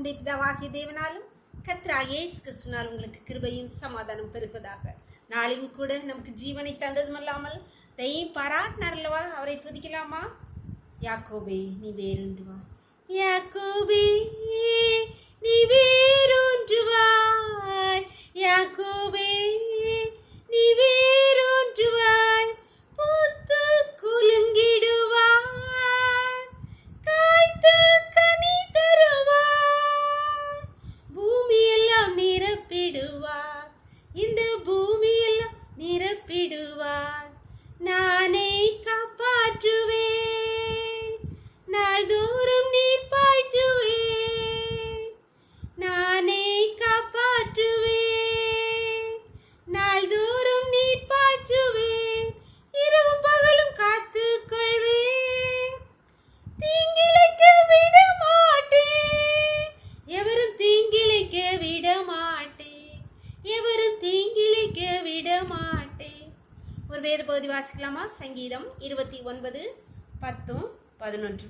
நம்முடைய பிதாவாகிய தேவனாலும் கர்த்தராகிய இயேசு கிறிஸ்துவினால் உங்களுக்கு கிருபையும் சமாதானம் பெருகுவதாக. நாளின் கூட நமக்கு ஜீவனை தந்ததும் அல்லாமல் தெய்வம் பாராட்டினார் அல்லவா, அவரை துதிக்கலாமா? யாக்கோபே நீ வேறொன்று வா, யாக்கோபே நீ வேறொன்று வாய், யாக்கோபே நீ வேறொன்று வாய், பூத்து குலுங்கிடுவாய், காய்த்து கனி தருவாய், பூமியெல்லாம் நிரப்பிடுவாய், இந்த பூமியெல்லாம் நிரப்பிடுவாய். நானே காப்பாற்றுவேன், நாள்தோறும் நீர் பாய்ச்சுவேன், நானே காப்பாற்றுவேன், நாள்தோறும் நீர் பாய்ச்சுவேன், இரவு பகலும் காத்துக் கொள்வேன், தீங்கிழைக்க விட மாட்டேன், எவரும் தீங்கிழைக்க விட மாட்டேன், எவரும் தீங்கிழைக்க விட மாட்டேன். ஒரு வேத பகுதி வாசிக்கலாமா? சங்கீதம் 29:10-11.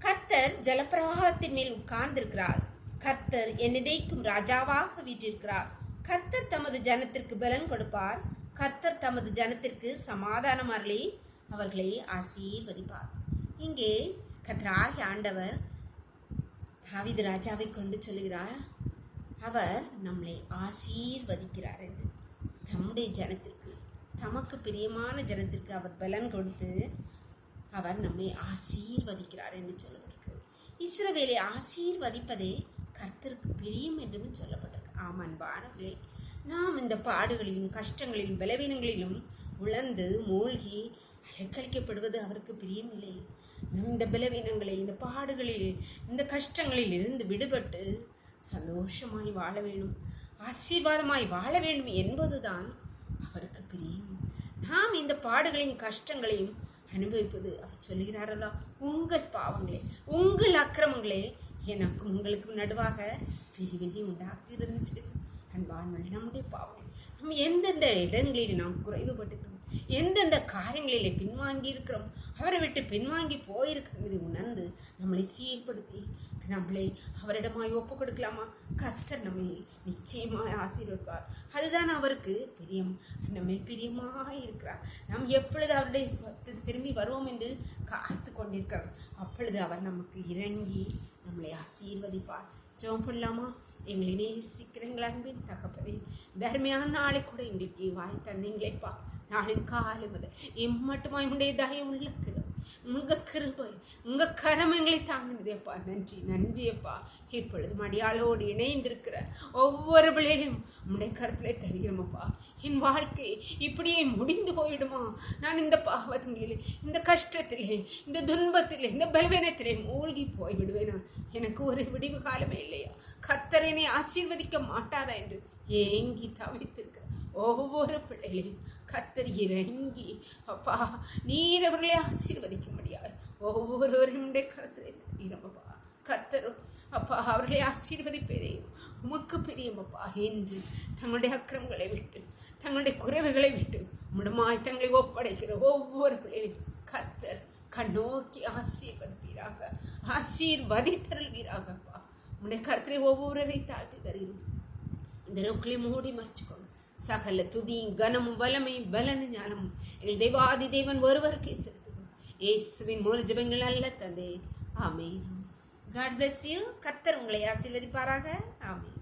கர்த்தர் ஜலப்பிரவாகத்தின் மேல் உட்கார்ந்திருக்கிறார், கர்த்தர் என்னிடைக்கும் ராஜாவாக வீற்றிருக்கிறார். கர்த்தர் தமது ஜனத்திற்கு பலன் கொடுப்பார், கர்த்தர் தமது ஜனத்திற்கு சமாதானம் அருளி அவர்களை ஆசீர்வதிப்பார். இங்கே கர்த்தராகிய ஆண்டவர் தாவீது ராஜாவை கொண்டு சொல்லுகிறார், அவர் நம்மளை ஆசீர்வதிக்கிறார் என்று. தம்முடைய ஜனத்திற்கு, தமக்கு பிரியமான ஜனத்திற்கு அவர் பலன் கொடுத்து அவர் நம்மை ஆசீர்வதிக்கிறார் என்று சொல்லப்பட்டிருக்கு. இஸ்ரவேலை ஆசீர்வதிப்பதே கர்த்தருக்கு பிரியம் என்றும் சொல்லப்பட்டிருக்கு. அன்பானவர்களே, நாம் இந்த பாடுகளிலும் கஷ்டங்களிலும் பலவீனங்களிலும் உழந்து மூழ்கி அலைக்கழிக்கப்படுவது அவருக்கு பிரியமில்லை. நம் இந்த பலவீனங்களை, இந்த பாடுகளில், இந்த கஷ்டங்களில் இருந்து விடுபட்டு சந்தோஷமாய் வாழ வேண்டும், ஆசீர்வாதமாய் வாழ வேண்டும் என்பதுதான் அவருக்கு பிரியம். நாம் இந்த பாடுகளையும் கஷ்டங்களையும் அனுபவிப்பது அவர் சொல்லுகிறாரல்லா, உங்கள் பாவங்களே, உங்கள் அக்கிரமங்களே எனக்கும் உங்களுக்கும் நடுவாக பிரிவினை உண்டாக இருந்துச்சு. அன்பானவர்களே, நம்முடைய பாவங்கள், நம்ம எந்தெந்த இடங்களில் நாம் குறைவுபட்டுக்கிறோம், எந்தெந்த காரியங்களிலே பின்வாங்கி இருக்கிறோம், அவரை விட்டு பின்வாங்கி போயிருக்கிறோம், இதை உணர்ந்து நம்மளை சீர்படுத்தி நம்மளை அவரிடமாய் ஒப்பு கொடுக்கலாமா? கர்த்தர் நம்மை நிச்சயமாய் ஆசீர்வதிப்பார். அதுதான் அவருக்கு பிரியம். நம்மை பிரியமாய் இருக்கிறார். நாம் எப்பொழுது அவருடைய திரும்பி வருவோம் என்று காத்து கொண்டிருக்கிறோம், அப்பொழுது அவர் நமக்கு இறங்கி நம்மளை ஆசீர்வதிப்பார். ஜெபம் பண்ணலாமா? எங்களை நேசிக்கிறீங்களா அன்பின் தகப்பனே, தர்மையான நாளை கூட எங்களுக்கு வாய் தந்தீங்களேப்பா. நாளின் காலை முதல் இம்மட்டுமாய் உடைய தயம் உள்ள உங்க கிருபை, உங்க கரம் எங்களை தாங்கினதேப்பா. நன்றி நன்றியப்பா. இப்பொழுது மடியாளோடு இணைந்திருக்கிற ஒவ்வொரு பிள்ளைகளையும் உடைய கருத்திலே தருகிறோமப்பா. என் வாழ்க்கை இப்படியே முடிந்து போயிடுமா? நான் இந்த பாவத்திலே, இந்த கஷ்டத்திலே, இந்த துன்பத்திலே, இந்த பலவீனத்திலே மூழ்கி போய்விடுவேனா? எனக்கு ஒரு விடிவு காலமே இல்லையா? கர்த்தரனை ஆசீர்வதிக்க மாட்டாரா என்று ஏங்கி தவித்திருக்கிற ஒவ்வொரு பிள்ளைகளையும் கர்த்தர் இறங்கி அப்பா நீர் அவர்களை ஆசீர்வதிக்க முடியாது. ஒவ்வொருவரையும் கருத்திலே தருகிறோமப்பா. கர்த்தரும் அப்பா அவர்களை ஆசீர்வதிப்பதையும் உமக்கு பிரியமப்பா என்று தங்களுடைய அக்கிரமங்களை விட்டு, தங்களுடைய குறைவுகளை விட்டு முடமாய் தங்களை ஒப்படைக்கிற ஒவ்வொரு பிள்ளைகளையும் கர்த்தர் கண்ணோக்கி ஆசீர்வதிப்பீராக, ஆசீர்வதித்தருள்வீராகப்பா. உடைய கர்த்தரை ஒவ்வொருவரை தாழ்த்தி தருகிறோம். இந்த நோக்களை மூடி மறைச்சுக்கோங்க. சகல துதியும் கனமும் வல்லமையும் பலனும் ஞானமும் எங்கள் தேவாதி தேவன் ஒருவருக்கே செலுத்துவோம். இயேசுவின் மூல ஜெபங்கள் அல்ல தந்தை. ஆமென். God bless you. கர்த்தர் உங்களை ஆசீர்வதிப்பாராக. ஆமென்.